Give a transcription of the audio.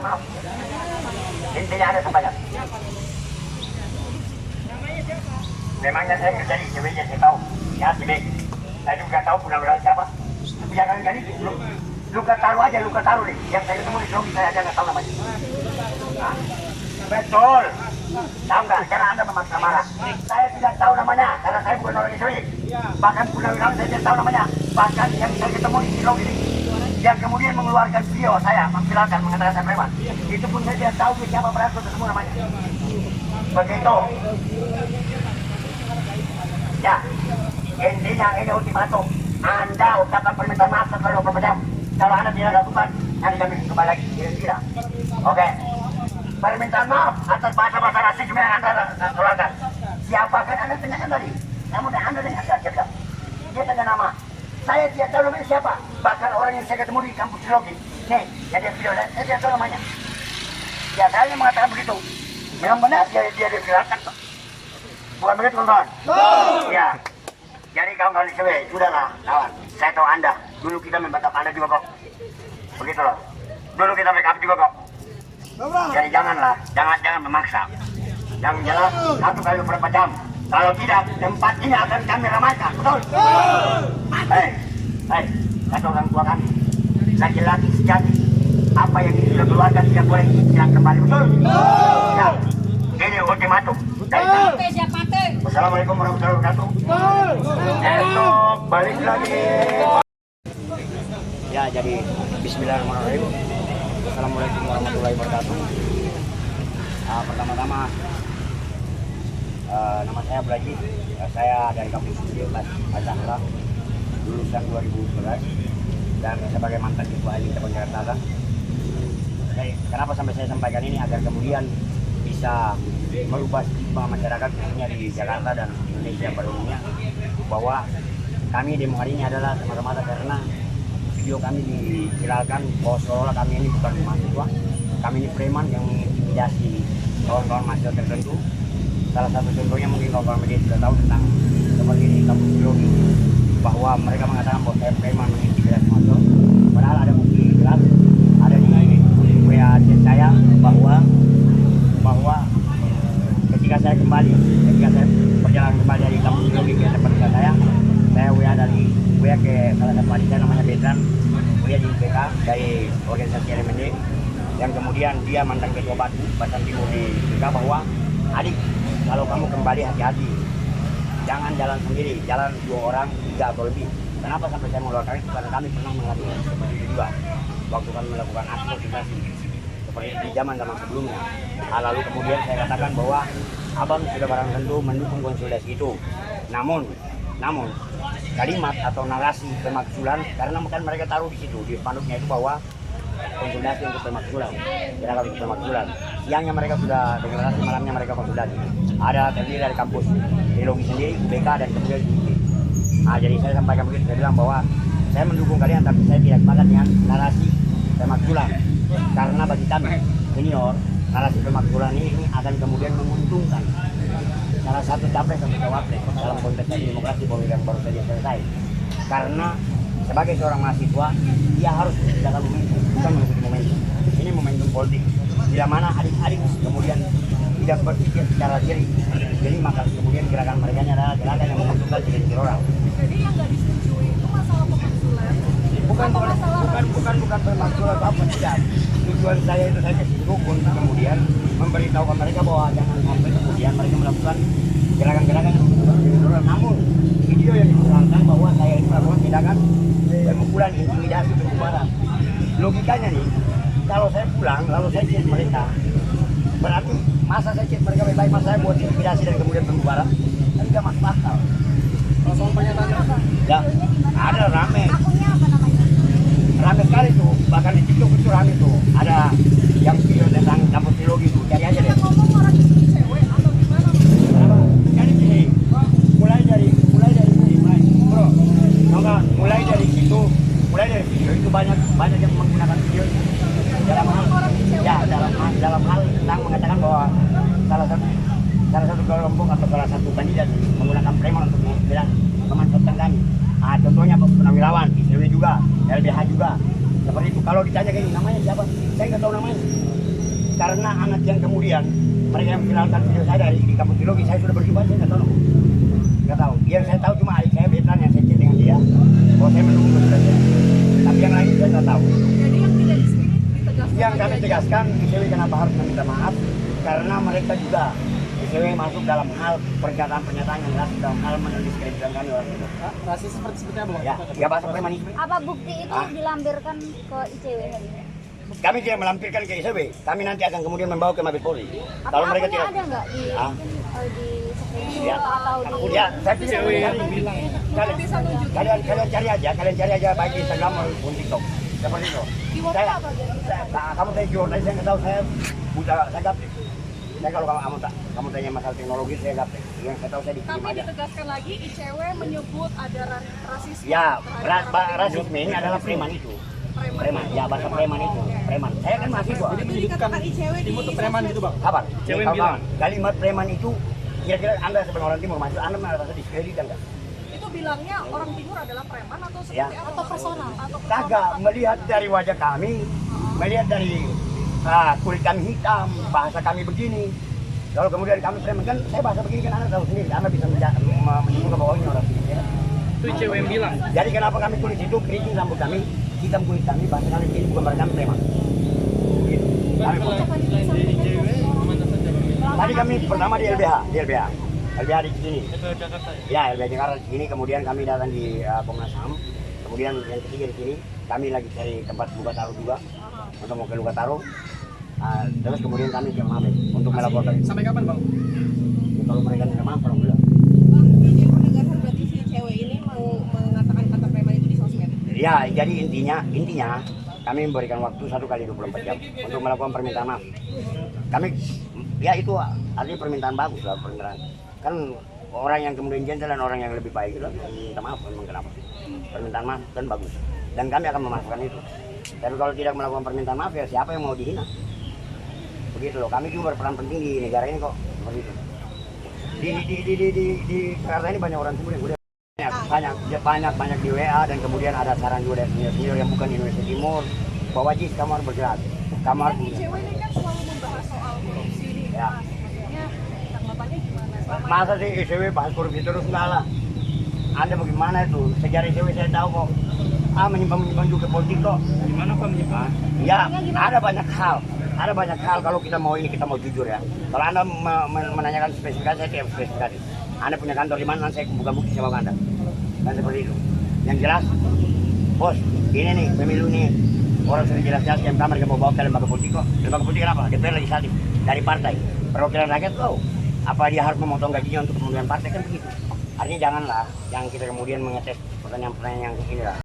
Maaf. Intinya ada sampaikan. Memangnya saya kerja di CWJ, saya tahu. Ya, CB. Saya juga tahu mudah-mudahan siapa. Tapi jangan kali luka taruh aja, luka taruh deh. Yang saya ketemu di Slogi saya aja nggak tahu namanya. Nah, betul. Tahu nggak? Jangan Anda memaksa marah. Saya tidak tahu namanya karena saya bukan orang Israel. Bahkan Punawirawan saya tidak tahu namanya. Bahkan yang saya ketemu di Slogi ini, yang kemudian mengeluarkan video saya memviralkan mengatakan saya preman, itu pun saya tidak tahu siapa pelaku ketemu namanya. Begitu. Ya, intinya ini ultimatum. Anda ucapkan permintaan maaf setelah 24 jam. Kalau Anda tidak lakukan, nanti kami kembali lagi. Kira-kira. Oke. Permintaan maaf atas bahasa-bahasa rasisme yang Anda keluarkan. Siapakah Anda tanyakan tadi? Namun Anda dengar saja bilang. Dia tanya nama. Saya tidak tahu namanya siapa. Bahkan orang yang saya ketemu di kampus Logi. Nih, jadi video saya tidak tahu namanya. Ya, saya mengatakan begitu. Memang benar dia diviralkan. Bukan begitu, kawan-kawan? Ya. Jadi kawan-kawan di CW, sudahlah, kawan. Saya tahu Anda. Dulu kita membackup Anda juga kok. Begitu loh. Dulu kita backup juga kok. Jadi janganlah, jangan memaksa. Yang jelas 1 kali berapa jam. Kalau tidak, tempat ini akan kami ramaikan, betul? Hei, kata orang tua kami, laki-laki sejati, apa yang sudah keluarkan tidak boleh hilang kembali, betul? Ya, ini ultimatum. Wassalamualaikum warahmatullahi wabarakatuh. Esok balik lagi. Ya, jadi bismillahirrahmanirrahim. Assalamualaikum warahmatullahi wabarakatuh. Pertama-tama nama saya Braji, saya dari kampus Al-Zahra, lulusan 2011 dan sebagai mantan ketua elit Cabang Jakarta. Kenapa sampai saya sampaikan ini agar kemudian bisa merubah stigma masyarakat khususnya di Jakarta dan Indonesia pada umumnya bahwa kami demo hari ini adalah semata-mata karena video kami diviralkan bahwa seolah-olah kami ini bukan mahasiswa, kami ini preman yang mengintimidasi kawan-kawan mahasiswa tertentu. Salah satu contohnya mungkin kawan-kawan media sudah tahu tentang seperti di kampus biologi bahwa mereka mengatakan bahwa saya preman mengintimidasi mahasiswa, padahal ada bukti jelas ada di WA chat saya bahwa ketika saya perjalanan kembali dari kampus biologi ke tempat tinggal saya WA ke salah satu adik saya namanya Bedran, dia di BK dari organisasi RMND, yang kemudian dia mantan ketua Batan Timur di BK bahwa adik, kalau kamu kembali hati-hati, jangan jalan sendiri, jalan 2 orang, 3 atau lebih. Kenapa sampai saya mengeluarkan itu? Karena kami pernah mengalami seperti itu juga waktu kami melakukan aksi motivasi seperti di zaman sebelumnya. Lalu kemudian saya katakan bahwa abang sudah barang tentu mendukung konsolidasi itu. Namun kalimat atau narasi pemakzulan, karena bukan mereka taruh di situ di spanduknya itu bahwa konsolidasi untuk pemakzulan, gerakan untuk pemakzulan. Siangnya mereka sudah deklarasi, malamnya mereka konsolidasi. Ada terdiri dari kampus biologi sendiri, UBK dan kemudian UIT. Nah, jadi saya sampaikan begitu, saya bilang bahwa saya mendukung kalian, tapi saya tidak sepakat dengan narasi pemakzulan. Karena bagi kami senior, narasi pemakzulan ini akan kemudian menguntungkan salah satu capres atau cawapres dalam kontestasi demokrasi pemilu yang baru saja selesai. Karena sebagai seorang mahasiswa, dia harus menciptakan momentum, bukan mengikuti momentum. Ini momentum politik. Bila mana adik-adik kemudian tidak berpikir secara diri, jadi maka kemudian gerakan mereka adalah gerakan yang menguntungkan diri orang. Jadi yang nggak disetujui itu masalah pemakzulan. Bukan pemakzulan apa tidak. Tujuan saya itu saja rukun, kemudian memberitahukan mereka bahwa jangan sampai kemudian mereka melakukan gerakan-gerakan yang menguntungkan diri orang. Namun video yang diterangkan bahwa saya ini melakukan tindakan pemukulan, intimidasi, pembubaran. Logikanya nih, kalau saya pulang lalu saya chat mereka, berarti masa saya chat mereka baik-baik, masa saya buat intimidasi dan kemudian pembubaran, kan tidak masuk akal. Soal pernyataan ya ada rame. Akunnya apa namanya? Rame sekali tuh, bahkan di TikTok itu rame tuh. Ada yang video tentang kampus biologi tuh, cari aja deh. Ngomong orang itu cewek atau gimana? Jadi gini, mulai dari bro, mulai dari situ, mulai dari video itu banyak yang menggunakan video dalam hal tentang mengatakan bahwa salah satu kelompok atau salah satu kandidat menggunakan preman untuk memanfaatkan kami. Contohnya Punawirawan, ICW juga, LBH juga. Seperti itu. Kalau ditanya kayak namanya siapa? Saya nggak tahu namanya. karena anak yang kemudian mereka yang viralkan video saya dari di kampus biologi, saya sudah berjumpa, saya nggak tahu. Yang saya tahu cuma adik saya Betran yang saya chat dengan dia. Kalau saya menunggu sudah saya. Tapi yang lain saya nggak tahu. Jadi yang tidak di sini ditegaskan. Yang kami lagi aja. tegaskan, ICW kenapa harus meminta maaf? Karena mereka juga ICW masuk dalam hal pernyataan-pernyataan yang rasis, dalam hal mendiskreditkan kami orang itu. Rasis seperti apa bang? Ya bahasa premanisme. Apa bukti itu dilampirkan ke ICW hari ini? Kami tidak melampirkan ke ICW, kami nanti akan kemudian membawa ke Mabes Polri. Kalau mereka tidak, ada nggak di Ah. di screenshot Ya. atau di Ya, saya pikir Mungkin bisa nunjukin kalian cari aja baik di Instagram maupun TikTok. Seperti itu. di WhatsApp Saya, apa gitu? kamu tanya jurnal, saya nggak tahu, saya buta, saya gaptek. Saya kalau kamu tanya masalah teknologi, saya gaptek. Yang saya tahu saya dikirim Tapi aja. ditegaskan lagi ICW menyebut ada rasisme. Ya, terhadap rasisme ini adalah preman itu. Preman, ya bahasa preman itu. Preman. Saya kan mahasiswa. Jadi menyebutkan timur itu preman gitu bang? Kapan? Cewek Kawan-kawan, bilang. kalimat preman itu kira-kira Anda sebagai orang timur masuk, Anda merasa diskreditkan nggak? Itu bilangnya orang timur adalah preman atau seperti Ya. apa? Atau personal? Atau Kagak, melihat dari wajah kami, melihat dari kulit kami hitam, bahasa kami begini. Kalau kemudian kami preman, kan saya bahasa begini kan Anda tahu sendiri, Anda bisa menyimpulkan bahwa ini orang sini. Ya. Itu cewek yang bilang. Jadi kenapa kami kulit itu, keriting rambut kami, hitam kulit kami, bahasa kami begini, bukan bahasa kami preman. Begitu. Kami Tadi kami pertama di LBH di sini. Ya, LBH Jakarta di sini, kemudian kami datang di Komnas HAM. Kemudian yang ketiga di sini, kami lagi cari tempat buka taruh juga untuk mau ke buka taruh. Terus kemudian kami ke Mabes untuk melaporkan. Sampai kapan bang? Kalau mereka tidak mampu, alhamdulillah. Bang, ini penegasan berarti si cewek ini mau mengatakan kata preman itu di sosmed. Ya, jadi intinya kami memberikan waktu 1 kali 24 jam untuk melakukan permintaan maaf. Kami, ya itu artinya permintaan bagus lah, permintaan. Kan orang yang kemudian gentle dan orang yang lebih baik itu minta maaf memang kenapa. Permintaan maaf kan bagus. Dan kami akan memaafkan itu. Tapi kalau tidak melakukan permintaan maaf ya siapa yang mau dihina? Begitu loh, kami juga berperan penting di negara ini kok. Seperti itu. Di Jakarta ini banyak orang timur yang udah banyak di WA, dan kemudian ada saran juga dari senior yang bukan di Indonesia Timur bahwa Jis, kamu harus bergerak, kamu harus ICW ini kan selalu membahas soal korupsi ini. Ya. Maksudnya tanggapannya gimana? Masa sih ICW bahas korupsi terus? Enggak lah. Anda bagaimana itu? Sejarah ICW saya tahu kok. Menyimpang juga politik kok. Gimana pak menyimpang? Ya, ada banyak hal. Ada banyak hal kalau kita mau jujur ya. Kalau Anda menanyakan spesifikasi, saya tidak spesifikasi. Anda punya kantor di mana, saya buka bukti sama Anda. Kan seperti itu. Yang jelas, bos, ini nih pemilu nih. Orang sudah jelas-jelas yang mereka mau bawa ke lembaga politik kok. Lembaga politik kenapa? DPR legislatif dari partai. Perwakilan rakyat tahu. Apa dia harus memotong gajinya untuk kemudian partai, kan begitu. Artinya janganlah yang kita kemudian mengetes pertanyaan-pertanyaan yang ini lah.